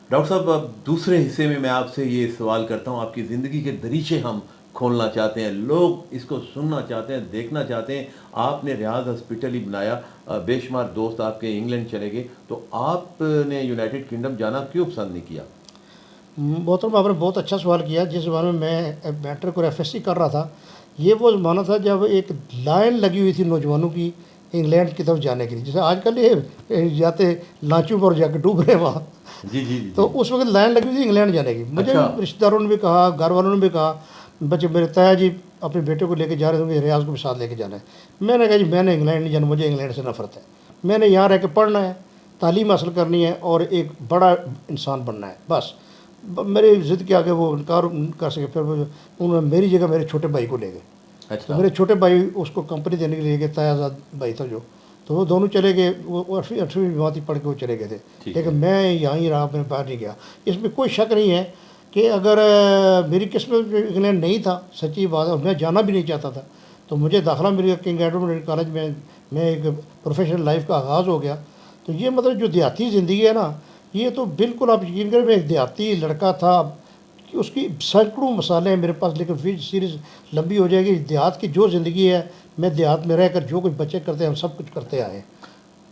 Doctor साहब, अब दूसरे हिस्से में मैं आपसे ये सवाल करता हूँ, आपकी ज़िंदगी के दरीचे हम खोलना चाहते हैं, लोग इसको सुनना चाहते हैं, देखना चाहते हैं। आपने रियाज हॉस्पिटल ही बनाया, बेशुमार दोस्त आपके इंग्लैंड चले गए, तो आपने यूनाइटेड किंगडम जाना क्यों पसंद नहीं किया? मोहतरम, आपने बहुत अच्छा सवाल किया। जिस ज़माने में मैं मैट्रिक और एफएससी कर रहा था, ये वो ज़माना था जब एक लाइन लगी हुई थी नौजवानों की इंग्लैंड की तरफ जाने के लिए। जैसे आजकल ये जाते लांचों पर जाकर डूब रहे हैं वहाँ। जी, जी, जी, तो जी। उस वक्त लाइन लगी हुई थी इंग्लैंड जाने की। मुझे अच्छा। भी रिश्तेदारों ने भी कहा, घर वालों ने भी कहा, बच्चे मेरे ताया जी अपने बेटे को लेके जा रहे थे, मुझे रियाज को भी साथ लेके जाना है। मैंने कहा जी मैंने इंग्लैंड नहीं जाना, मुझे इंग्लैंड से नफरत है। मैंने यहाँ रह के पढ़ना है, तालीम हासिल करनी है और एक बड़ा इंसान बनना है, बस। मेरी ज़िद के आगे वो इनकार कर सके। फिर उन्होंने मेरी जगह मेरे छोटे भाई को ले गए। तो अच्छा। मेरे छोटे भाई उसको कंपनी देने के लिए गए, तायाजाद भाई था जो। तो वो दोनों चले गए, वो 8वीं जमात ही पढ़ के वो चले गए थे। ठीक लेकिन है। मैं यहाँ ही रहा, मैं बाहर नहीं गया। इसमें कोई शक नहीं है कि अगर मेरी किस्मत में इंग्लैंड नहीं था, सच्ची बात है, और मैं जाना भी नहीं चाहता था, तो मुझे दाखिला मेरी किंग एडवर्ड मेडिकल कॉलेज में, मैं एक प्रोफेशनल लाइफ का आगाज़ हो गया। तो ये मतलब जो देहाती ज़िंदगी है ना, ये तो बिल्कुल आप यकीन करें, मैं एक देहाती लड़का था कि उसकी सैकड़ों मसाले हैं मेरे पास, लेकिन फिर सीरीज़ लंबी हो जाएगी। देहात की जो ज़िंदगी है, मैं देहात में रहकर जो कुछ बच्चे करते हैं हम सब कुछ करते आए हैं।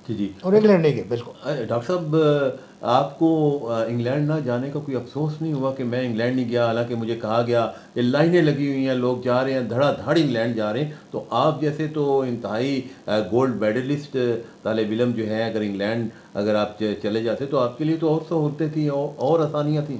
जी, जी। और इंग्लैंड नहीं गए बिल्कुल। डॉक्टर साहब, आपको इंग्लैंड ना जाने का कोई अफ़सोस नहीं हुआ कि मैं इंग्लैंड नहीं गया, हालाँकि मुझे कहा गया कि लाइनें लगी हुई हैं, लोग जा रहे हैं, धड़ाधड़ इंग्लैंड जा रहे हैं, तो आप जैसे तो इंतहाई गोल्ड मेडलिस्ट तालिब इल्म जो है, अगर इंग्लैंड अगर आप चले जाते तो आपके लिए तो और सहूलतें थी और आसानियाँ थीं।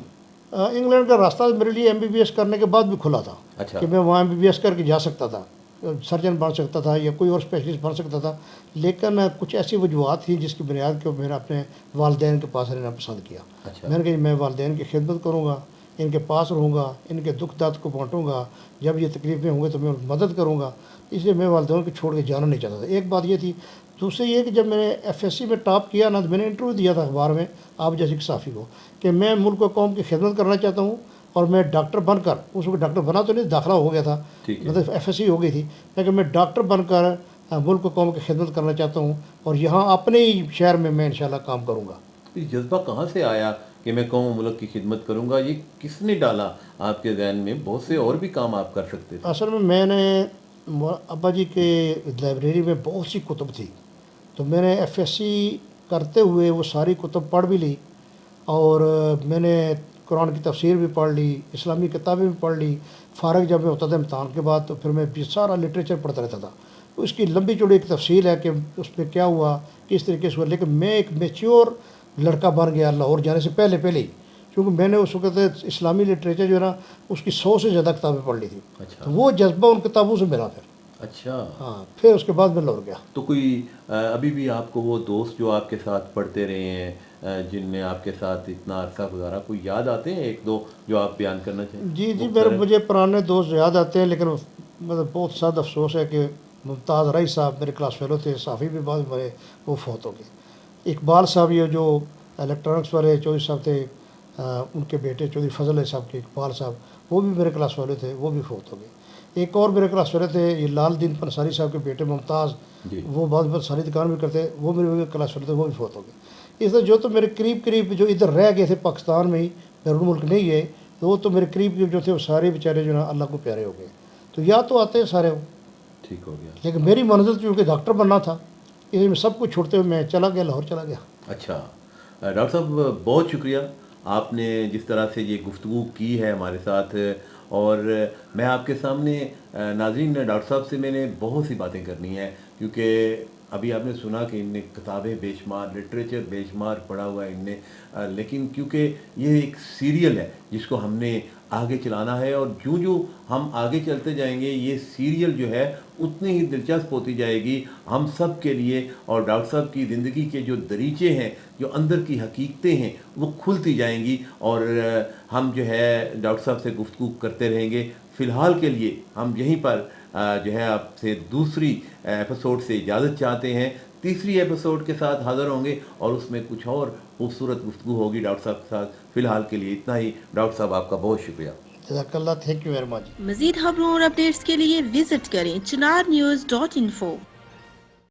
इंग्लैंड का रास्ता मेरे लिए एमबीबीएस करने के बाद भी खुला था अच्छा। कि मैं वहाँ एमबीबीएस करके जा सकता था, सर्जन बन सकता था या कोई और स्पेशलिस्ट बन सकता था। लेकिन कुछ ऐसी वजूहत थी जिसकी बुनियाद के ऊपर मैंने अपने वालदेन के पास रहना पसंद किया। अच्छा। मैंने कहा मैं वालदेन की खिदमत करूँगा, इनके पास रहूँगा, इनके दुख दर्द को बांटूँगा, जब ये तकलीफ़ें होंगे तो मैं उनकी मदद करूँगा। इसलिए मैं वालदेन को छोड़ के जाना नहीं चाहता था। एक बात ये थी। दूसरी ये कि जब मैंने एफएससी में टॉप किया ना, तो मैंने इंटरव्यू दिया था अखबार में, आप जैसे कि साफ़ी को, कि मैं मुल्क व कौम की खिदमत करना चाहता हूँ और मैं डॉक्टर बनकर, उस वक्त डॉक्टर बना तो नहीं, दाखिला हो गया था, ठीक है। मतलब एफएससी हो गई थी, लेकिन मैं डॉक्टर बनकर मुल्क व कौम की खिदमत करना चाहता हूँ और यहाँ अपने ही शहर में मैं इंशाल्लाह काम करूँगा। ये जज़्बा कहाँ से आया कि मैं कौम मुल्क की खिदमत करूँगा? ये किसने डाला आपके ज़हन में? बहुत से और भी काम आप कर सकते थे। असल में मैंने अब्बा जी के लाइब्रेरी में बहुत सी कुतुब थी, तो मैंने एफएससी करते हुए वो सारी कुतुब पढ़ भी ली और मैंने कुरान की तफसीर भी पढ़ ली, इस्लामी किताबें भी पढ़ ली। फ़ारग जब मैं होता था इम्तहान के बाद, तो फिर मैं भी सारा लिटरेचर पढ़ता रहता था। तो उसकी लंबी चौड़ी एक तफसील है कि उसमें क्या हुआ, किस तरीके से हुआ। लेकिन मैं एक मैच्योर लड़का बन गया लाहौर जाने से पहले पहले ही, क्योंकि मैंने उस वक्त इस्लामी लिटरेचर जो है ना, उसकी 100 से ज़्यादा किताबें पढ़ ली थी। अच्छा। तो वो जज्बा उन किताबों से मिला फिर। अच्छा। हाँ, फिर उसके बाद मैं लाहौर गया। तो कोई अभी भी आपको वो दोस्त जो आपके साथ पढ़ते रहे हैं, जिनने आपके साथ इतना अरसा गुजारा, कोई याद आते हैं एक दो जो आप बयान करना चाहें? जी जी, मेरे मुख्तसर। मुझे पुराने दोस्त याद आते हैं, लेकिन मतलब बहुत साद अफसोस है कि मुमताज़ रईस साहब मेरे क्लास फेलो थे, साफ़ी भी बाद में वो फौत हो गए। इकबाल साहब ये जो इलेक्ट्रॉनिक्स वाले चौधरी साहब थे, उनके बेटे चौधरी फजल साहब के, इकबाल साहब, वो भी मेरे क्लास फेलो थे, वो भी फौत हो गए। एक और मेरे क्लास फेलो थे, ये लाल दीन पंसारी साहब के बेटे मुमताज़, जी। वो बहुत सारी दुकान भी करते, वो मेरे क्लास फेलो थे, वो भी फौत हो गए। इसलिए जो तो मेरे करीब करीब जो इधर रह गए थे पाकिस्तान में ही, बैरून मुल्क नहीं गए, तो वो तो मेरे करीब करीब जो थे वो सारे बेचारे जो ना अल्लाह को प्यारे हो गए। तो या तो आते हैं सारे वो, ठीक हो गया। लेकिन मेरी मंजिल चूँकि डॉक्टर बनना था, इसलिए मैं सब कुछ छोड़ते हुए मैं चला गया, लाहौर चला गया। अच्छा। डॉक्टर साहब, बहुत शुक्रिया, आपने जिस तरह से ये गुफ्तगू की है हमारे साथ। और मैं आपके सामने नाज़रीन, डॉक्टर साहब से मैंने बहुत सी बातें करनी है, क्योंकि अभी आपने सुना कि इनने किताबें बेशुमार, लिटरेचर बेशुमार पढ़ा हुआ है इनने, लेकिन क्योंकि ये एक सीरियल है जिसको हमने आगे चलाना है, और जो जो हम आगे चलते जाएंगे ये सीरियल जो है उतनी ही दिलचस्प होती जाएगी हम सब के लिए। और डॉक्टर साहब की ज़िंदगी के जो दरीचे हैं, जो अंदर की हकीकतें हैं, वो खुलती जाएंगी, और हम जो है डॉक्टर साहब से गुफ्तगू करते रहेंगे। फ़िलहाल के लिए हम यहीं पर जो है आपसे दूसरी एपिसोड से इजाज़त चाहते हैं। तीसरी एपिसोड के साथ हाज़िर होंगे और उसमें कुछ और खूबसूरत गुफ्तगू होगी डॉक्टर साहब के साथ। फ़िलहाल के लिए इतना ही। डॉक्टर साहब, आपका बहुत शुक्रिया। जज़ाकल्लाह, थैंक यू वेरी मच। मज़ीद खबरों और अपडेट्स के लिए विजिट करें chinar news.info।